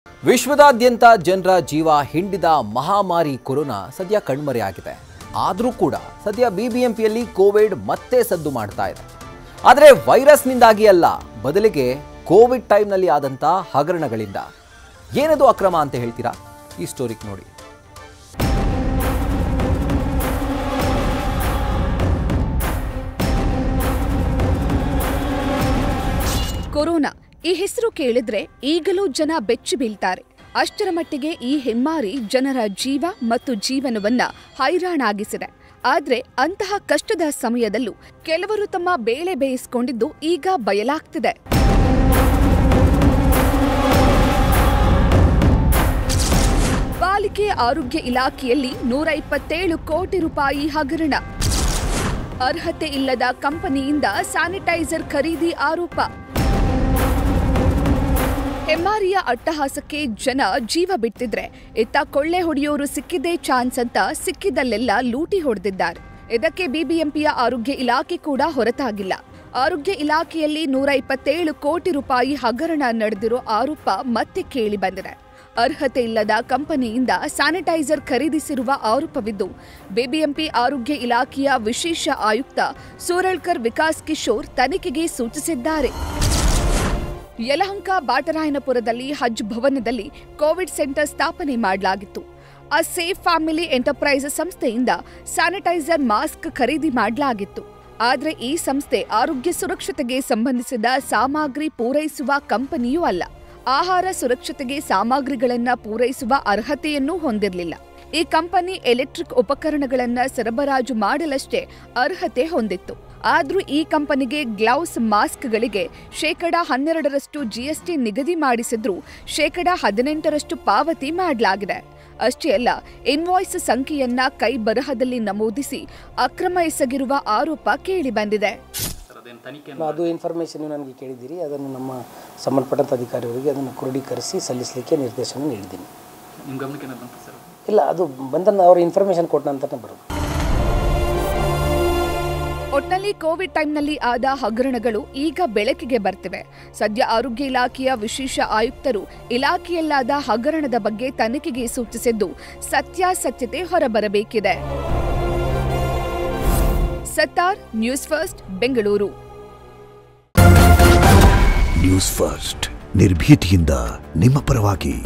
ವಿಶ್ವದಾದ್ಯಂತ ಜನರ ಜೀವ ಹಿಂಡಿದ ಮಹಾಮಾರಿ ಕೊರೋನಾ ಸದ್ಯ ಕಣ್ಮರೆಯಾಗಿದೆ. ಆದರೂ ಕೂಡ ಸದ್ಯ ಬಿಬಿಎಂಪಿಯಲ್ಲಿ ಕೋವಿಡ್ ಮತ್ತೆ ಸದ್ದು ಮಾಡ್ತಾ ಇದೆ. ಆದರೆ ವೈರಸ್ನಿಂದಾಗಿ ಅಲ್ಲ, ಬದಲಿಗೆ ಕೋವಿಡ್ ಟೈಮ್ನಲ್ಲಿ ಆದಂಥ ಹಗರಣಗಳಿಂದ. ಏನದು ಅಕ್ರಮ ಅಂತ ಹೇಳ್ತೀರಾ? ಈ ಸ್ಟೋರಿಗೆ ನೋಡಿ. ಕೊರೋನಾ ಈ ಹೆಸರು ಕೇಳಿದ್ರೆ ಈಗಲೂ ಜನ ಬೆಚ್ಚಿ ಬೀಳ್ತಾರೆ. ಅಷ್ಟರ ಮಟ್ಟಿಗೆ ಈ ಹೆಮ್ಮಾರಿ ಜನರ ಜೀವ ಮತ್ತು ಜೀವನವನ್ನ ಹೈರಾಣಾಗಿಸಿದೆ. ಆದ್ರೆ ಅಂತಹ ಕಷ್ಟದ ಸಮಯದಲ್ಲೂ ಕೆಲವರು ತಮ್ಮ ಬೇಳೆ ಬೇಯಿಸಿಕೊಂಡಿದ್ದು ಈಗ ಬಯಲಾಗ್ತಿದೆ. ಪಾಲಿಕೆ ಆರೋಗ್ಯ ಇಲಾಖೆಯಲ್ಲಿ 127 ಕೋಟಿ ರೂಪಾಯಿ ಹಗರಣ. ಅರ್ಹತೆ ಇಲ್ಲದ ಕಂಪನಿಯಿಂದ ಸ್ಯಾನಿಟೈಸರ್ ಖರೀದಿ ಆರೋಪ. ಹೆಮ್ಮಾರಿಯ ಅಟ್ಟಹಾಸಕ್ಕೆ ಜನ ಜೀವ ಬಿಟ್ಟಿದ್ರೆ ಇತ್ತ ಕೊಳ್ಳೆ ಹೊಡೆಯೋರು ಸಿಕ್ಕಿದ್ದೇ ಚಾನ್ಸ್ ಅಂತ ಸಿಕ್ಕಿದಲ್ಲೆಲ್ಲ ಲೂಟಿ ಹೊಡೆದಿದ್ದಾರೆ. ಇದಕ್ಕೆ ಬಿಬಿಎಂಪಿಯ ಆರೋಗ್ಯ ಇಲಾಖೆ ಕೂಡ ಹೊರತಾಗಿಲ್ಲ. ಆರೋಗ್ಯ ಇಲಾಖೆಯಲ್ಲಿ 127 ಕೋಟಿ ರೂಪಾಯಿ ಹಗರಣ ನಡೆದಿರೋ ಆರೋಪ ಮತ್ತೆ ಕೇಳಿ ಬಂದಿದೆ. ಅರ್ಹತೆ ಇಲ್ಲದ ಕಂಪನಿಯಿಂದ ಸ್ಯಾನಿಟೈಸರ್ ಖರೀದಿಸಿರುವ ಆರೋಪವಿದ್ದು, ಬಿಬಿಎಂಪಿ ಆರೋಗ್ಯ ಇಲಾಖೆಯ ವಿಶೇಷ ಆಯುಕ್ತ ಸೂರಳ್ಕರ್ ವಿಕಾಸ್ ಕಿಶೋರ್ ತನಿಖೆಗೆ ಸೂಚಿಸಿದ್ದಾರೆ. ಯಲಹಂಕ ಬಾಟರಾಯನಪುರದಲ್ಲಿ ಹಜ್ ಭವನದಲ್ಲಿ ಕೋವಿಡ್ ಸೆಂಟರ್ ಸ್ಥಾಪನೆ ಮಾಡಲಾಗಿತ್ತು. ಆ ಸೇಫ್ ಫ್ಯಾಮಿಲಿ ಎಂಟರ್ಪ್ರೈಸಸ್ ಸಂಸ್ಥೆಯಿಂದ ಸ್ಯಾನಿಟೈಸರ್ ಮಾಸ್ಕ್ ಖರೀದಿ ಮಾಡಲಾಗಿತ್ತು. ಆದರೆ ಈ ಸಂಸ್ಥೆ ಆರೋಗ್ಯ ಸುರಕ್ಷತೆಗೆ ಸಂಬಂಧಿಸಿದ ಸಾಮಗ್ರಿ ಪೂರೈಸುವ ಕಂಪನಿಯೂ ಅಲ್ಲ. ಆಹಾರ ಸುರಕ್ಷತೆಗೆ ಸಾಮಗ್ರಿಗಳನ್ನು ಪೂರೈಸುವ ಅರ್ಹತೆಯನ್ನೂ ಹೊಂದಿರಲಿಲ್ಲ. ಈ ಕಂಪನಿ ಎಲೆಕ್ಟ್ರಿಕ್ ಉಪಕರಣಗಳನ್ನು ಸರಬರಾಜು ಮಾಡಲಷ್ಟೇ ಅರ್ಹತೆ ಹೊಂದಿತ್ತು. ಆದರೂ ಈ ಕಂಪನಿಗೆ ಗ್ಲೌಸ್ ಮಾಸ್ಕ್ಗಳಿಗೆ 12% ಜಿಎಸ್ಟಿ ನಿಗದಿ ಮಾಡಿಸಿದ್ರೂ 18% ಪಾವತಿ ಮಾಡಲಾಗಿದೆ. ಅಷ್ಟೇ ಅಲ್ಲ, ಇನ್ವಾಯ್ಸ್ ಸಂಖ್ಯೆಯನ್ನ ಕೈ ಬರಹದಲ್ಲಿ ನಮೂದಿಸಿ ಅಕ್ರಮ ಎಸಗಿರುವ ಆರೋಪ ಕೇಳಿಬಂದಿದೆ. ಅದು ಇನ್ಫಾರ್ಮೇಷನ್ ನನಗೆ ಕೇಳಿದ್ದೀರಿ. ಅದನ್ನು ನಮ್ಮ ಸಂಬಂಧಪಟ್ಟಂಥ ಅಧಿಕಾರಿಯವರಿಗೆ ಅದನ್ನು ಕ್ರೋಢೀಕರಿಸಿ ಸಲ್ಲಿಸಲಿಕ್ಕೆ ನಿರ್ದೇಶನ ನೀಡಿದ್ದೀನಿ. ನಿಮ್ಮ ಗಮನಕ್ಕೆ ಏನಾದ್ರು ಬಂತು ಸರ್? ಇಲ್ಲ, ಅದು ಬಂದನ್ನು ಅವರು ಇನ್ಫಾರ್ಮೇಷನ್ ಕೊಟ್ಟ ನಂತರನೇ ಬರೋದು. ಒಟ್ನಲ್ಲಿ ಕೋವಿಡ್ ಟೈಮ್ನಲ್ಲಿ ಆದ ಹಗರಣಗಳು ಈಗ ಬೆಳಕಿಗೆ ಬರ್ತಿವೆ. ಸದ್ಯ ಆರೋಗ್ಯ ಇಲಾಖೆಯ ವಿಶೇಷ ಆಯುಕ್ತರು ಇಲಾಖೆಯಲ್ಲಾದ ಹಗರಣದ ಬಗ್ಗೆ ತನಿಖೆಗೆ ಸೂಚಿಸಿದ್ದು, ಸತ್ಯಾಸತ್ಯತೆ ಹೊರಬರಬೇಕಿದೆ. Sattar, news first, Bengaluru. News first ನಿರ್ಭೀತಿಯಿಂದ ನಿಮ್ಮ ಪರವಾಗಿ.